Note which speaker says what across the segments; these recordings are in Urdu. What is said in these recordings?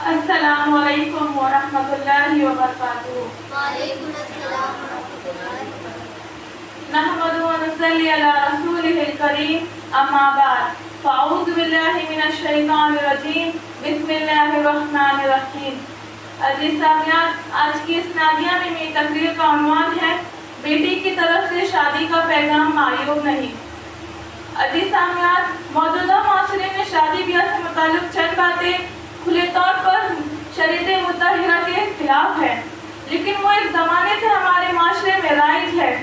Speaker 1: السلام علیکم ورحمۃ اللہ وبرکاتہ۔
Speaker 2: وعلیکم السلام ورحمۃ اللہ وبرکاتہ۔
Speaker 1: نحمده ونصلي على رسوله الكريم اما بعد فاعوذ باللہ من الشیطان الرجیم بسم اللہ الرحمن الرحیم۔ عزیز سامعین، آج کی اس نادیہ میں میری تقریر کا عنوان ہے بیٹی کی طرف سے شادی کا پیغام معیوب نہیں۔ عزیز سامعین، موجودہ معاشرے میں شادی بیاہ سے متعلق چند باتیں کھلے طور پر شریعت مطہرہ کے خلاف ہے، لیکن وہ ایک زمانے سے ہمارے معاشرے میں رائج ہے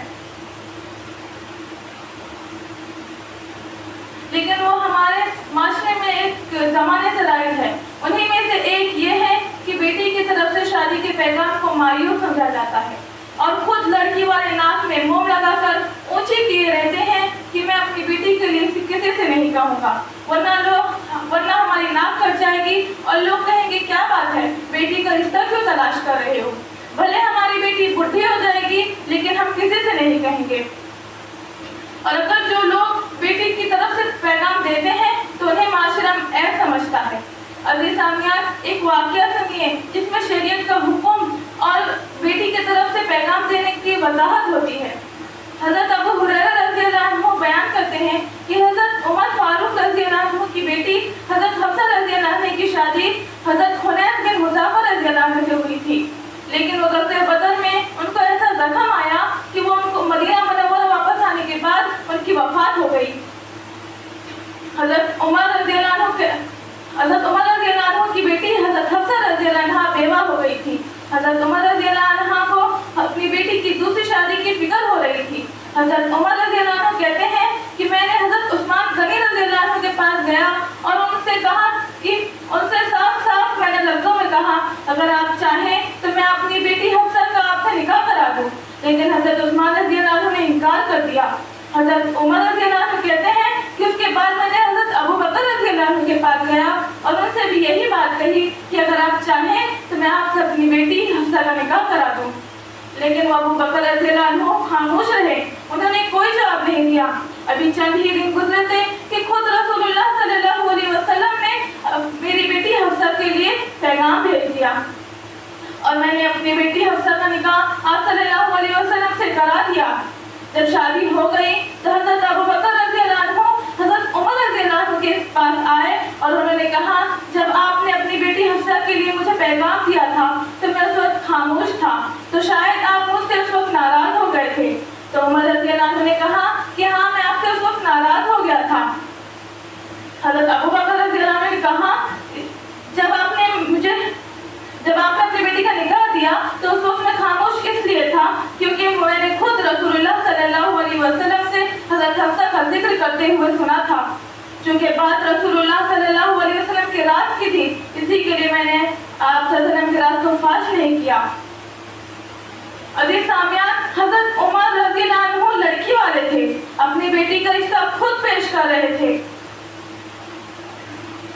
Speaker 1: انہی میں سے ایک یہ ہے کہ بیٹی کی طرف سے شادی کے پیغام کو معیوب سمجھا جاتا ہے اور خود لڑکی والے ناک میں موم لگا کر اونچی کیے رہتے ہیں کہ میں اپنی بیٹی کے لیے کسی سے نہیں کہوں گا، ورنہ ہماری ناک کٹ جائے گی اور لوگ کہیں گے کیا بات ہے، بیٹی کا رشتہ کیوں تلاش کر رہے ہو؟ بھلے ہماری بیٹی بڈھی ہو جائے گی لیکن ہم کسی سے نہیں کہیں گے۔ اور اگر جو لوگ بیٹی کی طرف سے پیغام دیتے ہیں تو انہیں معاشرہ عیب سمجھتا ہے۔ عزیز سامعین، ایک واقعہ سنیے جس میں شریعت کا حکم اور بیٹی کی طرف سے پیغام دینے کی وضاحت ہوتی ہے۔ حضرت ابو ہریرہ رضی اللہ عنہ بیان کرتے ہیں کہ حضرت عمر فاروق رضی اللہ عنہ کی بیٹی حضرت حفصہ رضی اللہ عنہ کی شادی حضرت حنین بن حذافہ رضی اللہ عنہ سے ہوئی تھی، لیکن وہ غزوہ بدر میں ان کو ایسا زخم آیا کہ وہ ان کو مدینہ منورہ واپس آنے کے بعد ان کی وفات ہو گئی۔ حضرت عمر رضی اللہ عنہ کی بیٹی حضرت حفصہ رضی اللہ عنہ بیوہ ہو گئی تھی۔ حضرت عمر رضی اللہ عنہ کو اپنی بیٹی کی دوسری شادی کی فکر ہو رہی تھی۔ حضرت عمر رضی اللہ عنہ کہتے ہیں کہ میں نے حضرت عثمان غنی رضی اللہ عنہ کے پاس گیا اور ان سے صاف صاف میں نے لفظوں میں کہا اگر آپ چاہیں تو میں اپنی بیٹی حفصہ کا آپ سے نکاح کرا دوں، لیکن حضرت عثمان رضی اللہ عنہ نے انکار کر دیا۔ حضرت عمر رضی اللہ عنہ کہتے ہیں کہ اس کے بعد میں نے حضرت ابو بکر رضی اللہ عنہ کے پاس گیا اور ان سے بھی یہی بات کہی کہ اگر آپ چاہیں تو میں آپ سے اپنی بیٹی حفصہ کا نکاح کرا دوں، لیکن وہ ابو بکر رضی اللہ عنہ خاموش رہے، انہوں نے کوئی جواب نہیں دیا۔ ابھی چند ہی دن گزرے تھے کہ خود رسول اللہ صلی اللہ علیہ وسلم نے میری بیٹی حفصہ کے لیے پیغام بھیج دیا اور میں نے اپنی بیٹی حفصہ کا نکاح آپ صلی اللہ علیہ وسلم سے کرا دیا۔ جب شادی ہو گئی تو حضرت ابو بکر رضی اللہ عنہ حضرت عمر رضی اللہ عنہ کے پاس آئے اور انہوں نے کہا جب آپ نے اپنی بیٹی حفصہ کے لیے مجھے پیغام دیا تھا تو میں اس وقت خاموش تھا، تو شاید آپ مجھ سے اس وقت ناراض ہو گئے تھے۔ تو عمر رضی اللہ عنہ نے کہا کہ ہاں میں آپ سے اس وقت ناراض ہو گیا تھا۔ حضرت ابو بکر رضی اللہ عنہ نے کہا جب آپ نے اپنی بیٹی کا نکاح دیا تو اس وقت میں خاموش اس لیے تھا کیونکہ میں نے خود رسول اللہ صلی اللہ علیہ وسلم سے حضرت حفصہ کا ذکر کرتے ہوئے سنا تھا، چونکہ بات رسول اللہ صلی اللہ علیہ وسلم کے راز کی تھی، اسی کے لیے میں نے آپ صلی اللہ علیہ وسلم کے راز کو فاش نہیں کیا۔ عزیز سامعین، حضرت عمر رضی اللہ عنہ لڑکی والے تھے، اپنی بیٹی کا رشتہ خود پیش کر رہے تھے۔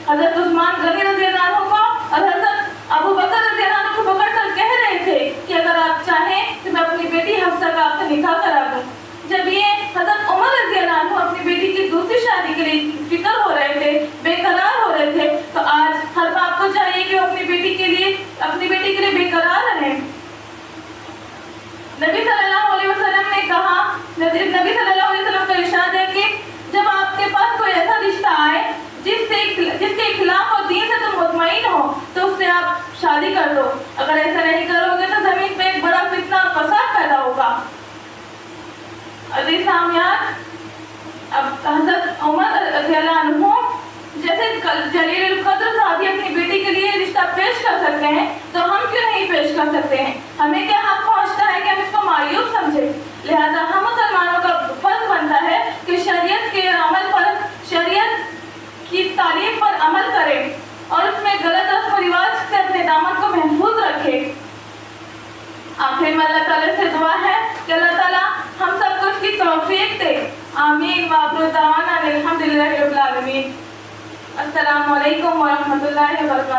Speaker 1: حضرت عثمان غنی رضی اللہ عنہ کو اور حضرت ابو بکر رضی اللہ عنہ کو پکڑ کر کہہ رہے تھے کہ اگر آپ چاہیں تو میں اپنی بیٹی حفصہ کا آپ سے نکاح کرا دوں۔ جب یہ حضرت عمر رضی اللہ عنہ اپنی بیٹی کی دوسری شادی کے لیے فکر ہو رہے تھے، بے قرار ہو رہے تھے، تو آج ہر باپ کو چاہیے کہ وہ اپنی بیٹی کے لیے بے قرار رہیں۔ نبی صلی اللہ علیہ وسلم نے کہا، نبی صلی اللہ علیہ وسلم کا ارشاد ہے کہ جب آپ کے پاس کوئی ایسا رشتہ آئے جس کے اخلاق اور دین سے تم مطمئن ہو تو اس سے آپ شادی کر دو، اگر ایسا نہیں کرو گے تو زمین پہ ایک بڑا فتنہ اور فساد پیدا ہوگا۔ عزیز سامعین، اب حضرت عمر رضی اللہ عنہ جیسے جلیل القدر صحابی اپنی بیٹی کے لیے رشتہ پیش کر سکتے ہیں تو ہم کیوں نہیں پیش کر سکتے ہیں؟ ہمیں کیا حق پہنچتا ہے کہ ہم اس کو معیوب سمجھیں؟ لہذا ہم مسلمانوں کا فرض بنتا ہے کہ شریعت کی تعلیم پر عمل کریں اور اس میں غلط رسم و رواج سے اپنے دامن کو محفوظ رکھیں۔ آخر میں اللہ تعالیٰ سے دعا ہے کہ اللہ تعالیٰ ہم سب کو اس کی توفیق دے۔ آمین وآخر دعوانا الحمدللہ رب العالمین۔ السلام علیکم ورحمۃ اللہ وبرکاتہ۔